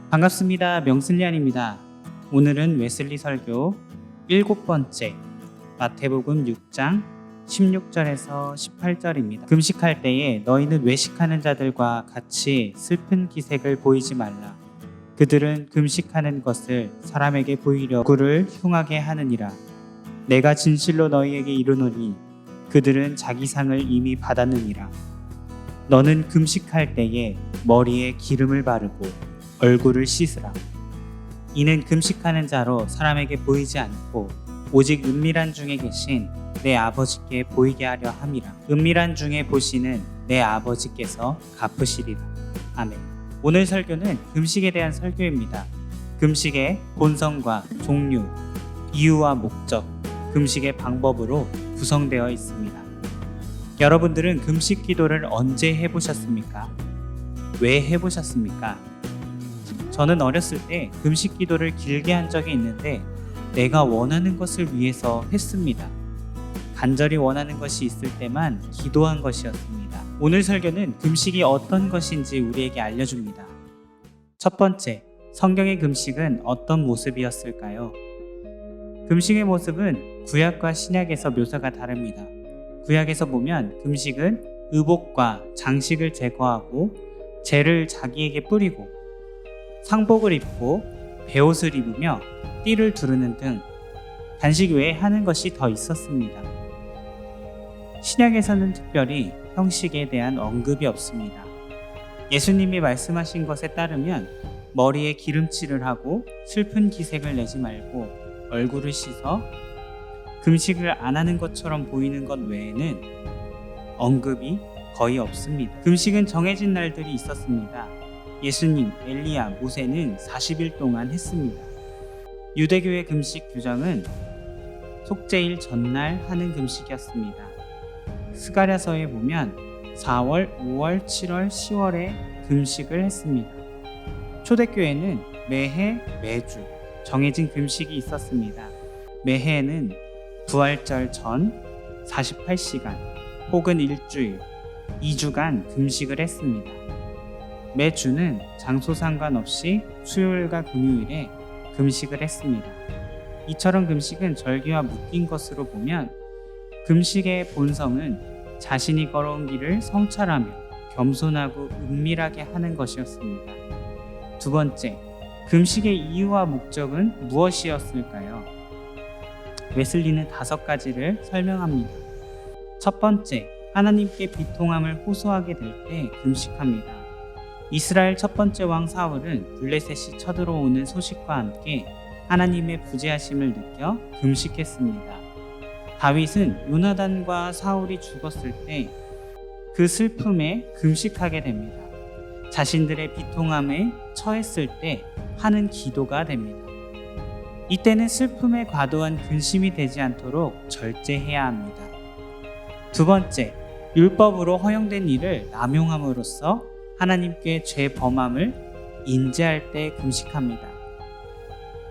반갑습니다. 명슬리안입니다. 오늘은 웨슬리 설교 7번째 마태복음 6장 16절에서 18절입니다. 금식할 때에 너희는 외식하는 자들과 같이 슬픈 기색을 보이지 말라. 그들은 금식하는 것을 사람에게 보이려 얼굴을 흉하게 하느니라. 내가 진실로 너희에게 이르노니 그들은 자기 상을 이미 받았느니라. 너는 금식할 때에 머리에 기름을 바르고 얼굴을 씻으라. 이는 금식하는 자로 사람에게 보이지 않고 오직 은밀한 중에 계신 내 아버지께 보이게 하려 함이라. 은밀한 중에 보시는 내 아버지께서 갚으시리라. 아멘. 오늘 설교는 금식에 대한 설교입니다. 금식의 본성과 종류, 이유와 목적, 금식의 방법으로 구성되어 있습니다. 여러분들은 금식 기도를 언제 해보셨습니까? 왜 해보셨습니까? 저는 어렸을 때 금식 기도를 길게 한 적이 있는데 내가 원하는 것을 위해서 했습니다. 간절히 원하는 것이 있을 때만 기도한 것이었습니다. 오늘 설교는 금식이 어떤 것인지 우리에게 알려줍니다. 첫 번째, 성경의 금식은 어떤 모습이었을까요? 금식의 모습은 구약과 신약에서 묘사가 다릅니다. 구약에서 보면 금식은 의복과 장식을 제거하고 재를 자기에게 뿌리고 상복을 입고 베옷을 입으며 띠를 두르는 등 단식 외에 하는 것이 더 있었습니다. 신약에서는 특별히 형식에 대한 언급이 없습니다. 예수님이 말씀하신 것에 따르면 머리에 기름칠을 하고 슬픈 기색을 내지 말고 얼굴을 씻어 금식을 안 하는 것처럼 보이는 것 외에는 언급이 거의 없습니다. 금식은 정해진 날들이 있었습니다. 예수님, 엘리야, 모세는 40일 동안 했습니다. 유대교의 금식 규정은 속죄일 전날 하는 금식이었습니다. 스가랴서에 보면 4월, 5월, 7월, 10월에 금식을 했습니다. 초대교회는 매해, 매주 정해진 금식이 있었습니다. 매해에는 부활절 전 48시간 혹은 일주일, 2주간 금식을 했습니다. 매주는 장소 상관없이 수요일과 금요일에 금식을 했습니다. 이처럼 금식은 절기와 묶인 것으로 보면 금식의 본성은 자신이 걸어온 길을 성찰하며 겸손하고 은밀하게 하는 것이었습니다. 두 번째, 금식의 이유와 목적은 무엇이었을까요? 웨슬리는 5가지를 설명합니다. 첫 번째, 하나님께 비통함을 호소하게 될 때 금식합니다. 이스라엘 첫 번째 왕 사울은 블레셋이 쳐들어오는 소식과 함께 하나님의 부재하심을 느껴 금식했습니다. 다윗은 요나단과 사울이 죽었을 때 그 슬픔에 금식하게 됩니다. 자신들의 비통함에 처했을 때 하는 기도가 됩니다. 이때는 슬픔에 과도한 근심이 되지 않도록 절제해야 합니다. 두 번째, 율법으로 허용된 일을 남용함으로써 하나님께 죄 범함을 인지할 때 금식합니다.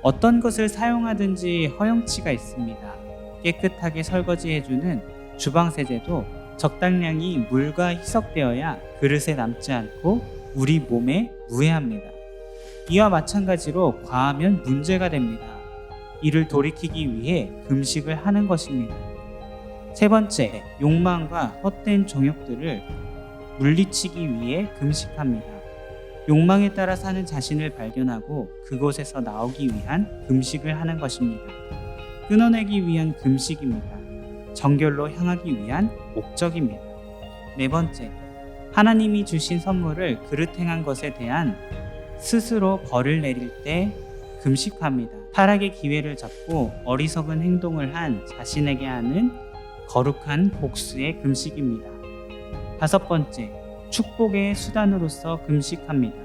어떤 것을 사용하든지 허용치가 있습니다. 깨끗하게 설거지해주는 주방세제도 적당량이 물과 희석되어야 그릇에 남지 않고 우리 몸에 무해합니다. 이와 마찬가지로 과하면 문제가 됩니다. 이를 돌이키기 위해 금식을 하는 것입니다. 세 번째, 욕망과 헛된 정욕들을 물리치기 위해 금식합니다. 욕망에 따라 사는 자신을 발견하고 그곳에서 나오기 위한 금식을 하는 것입니다. 끊어내기 위한 금식입니다. 정결로 향하기 위한 목적입니다. 네 번째, 하나님이 주신 선물을 그릇 행한 것에 대한 스스로 벌을 내릴 때 금식합니다. 타락의 기회를 잡고 어리석은 행동을 한 자신에게 하는 거룩한 복수의 금식입니다. 다섯 번째, 축복의 수단으로서 금식합니다.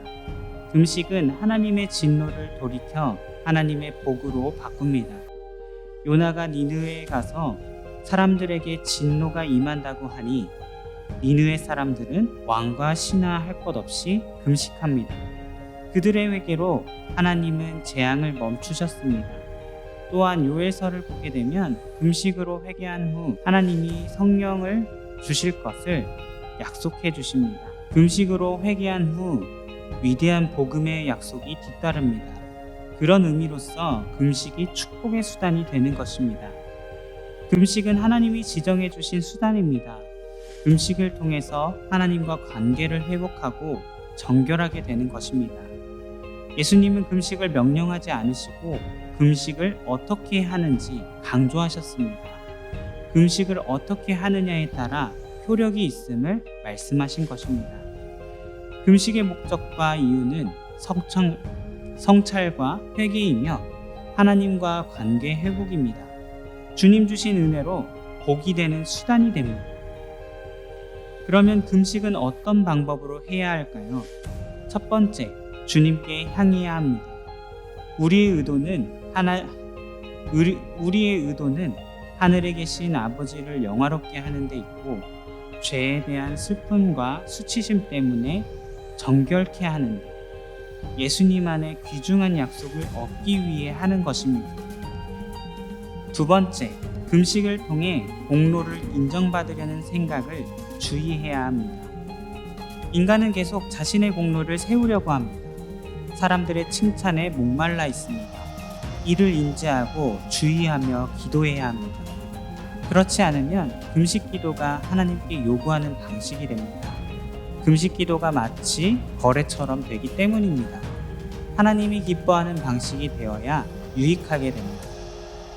금식은 하나님의 진노를 돌이켜 하나님의 복으로 바꿉니다. 요나가 니느웨에 가서 사람들에게 진노가 임한다고 하니 니느웨 사람들은 왕과 신하할 것 없이 금식합니다. 그들의 회개로 하나님은 재앙을 멈추셨습니다. 또한 요엘서를 보게 되면 금식으로 회개한 후 하나님이 성령을 주실 것을 약속해 주십니다. 금식으로 회개한 후 위대한 복음의 약속이 뒤따릅니다. 그런 의미로서 금식이 축복의 수단이 되는 것입니다. 금식은 하나님이 지정해 주신 수단입니다. 금식을 통해서 하나님과 관계를 회복하고 정결하게 되는 것입니다. 예수님은 금식을 명령하지 않으시고 금식을 어떻게 하는지 강조하셨습니다. 금식을 어떻게 하느냐에 따라 효력이 있음을 말씀하신 것입니다. 금식의 목적과 이유는 성찰과 회개이며 하나님과 관계 회복입니다. 주님 주신 은혜로 복이 되는 수단이 됩니다. 그러면 금식은 어떤 방법으로 해야 할까요? 첫 번째, 주님께 향해야 합니다. 우리의 의도는 하늘에 계신 아버지를 영화롭게 하는 데 있고 죄에 대한 슬픔과 수치심 때문에 정결케 하는 데 예수님 안에 귀중한 약속을 얻기 위해 하는 것입니다. 두 번째, 금식을 통해 공로를 인정받으려는 생각을 주의해야 합니다. 인간은 계속 자신의 공로를 세우려고 합니다. 사람들의 칭찬에 목말라 있습니다. 이를 인지하고 주의하며 기도해야 합니다. 그렇지 않으면 금식 기도가 하나님께 요구하는 방식이 됩니다. 금식 기도가 마치 거래처럼 되기 때문입니다. 하나님이 기뻐하는 방식이 되어야 유익하게 됩니다.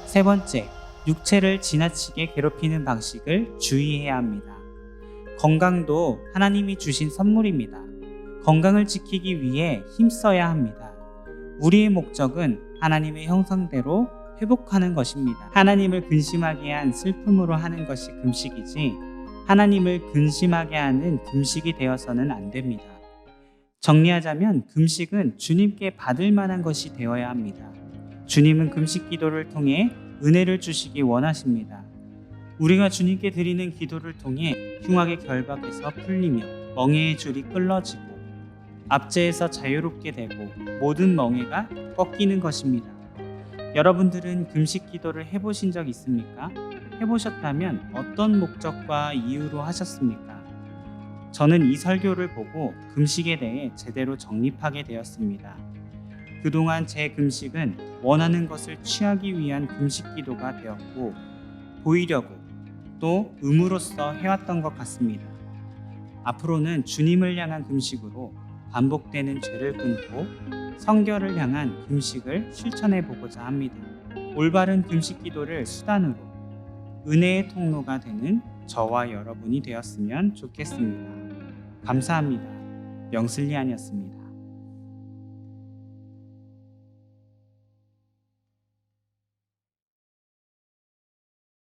세 번째, 육체를 지나치게 괴롭히는 방식을 주의해야 합니다. 건강도 하나님이 주신 선물입니다. 건강을 지키기 위해 힘써야 합니다. 우리의 목적은 하나님의 형상대로 회복하는 것입니다. 하나님을 근심하게 한 슬픔으로 하는 것이 금식이지 하나님을 근심하게 하는 금식이 되어서는 안 됩니다. 정리하자면 금식은 주님께 받을 만한 것이 되어야 합니다. 주님은 금식 기도를 통해 은혜를 주시기 원하십니다. 우리가 주님께 드리는 기도를 통해 흉악의 결박에서 풀리며 멍에의 줄이 끊어지고 압제에서 자유롭게 되고 모든 멍에가 꺾이는 것입니다. 여러분들은 금식 기도를 해보신 적 있습니까? 해보셨다면 어떤 목적과 이유로 하셨습니까? 저는 이 설교를 보고 금식에 대해 제대로 정립하게 되었습니다. 그동안 제 금식은 원하는 것을 취하기 위한 금식 기도가 되었고 보이려고 또 의무로서 해왔던 것 같습니다. 앞으로는 주님을 향한 금식으로 반복되는 죄를 끊고 성결을 향한 금식을 실천해 보고자 합니다. 올바른 금식 기도를 수단으로 은혜의 통로가 되는 저와 여러분이 되었으면 좋겠습니다. 감사합니다. 명슬리안이었습니다.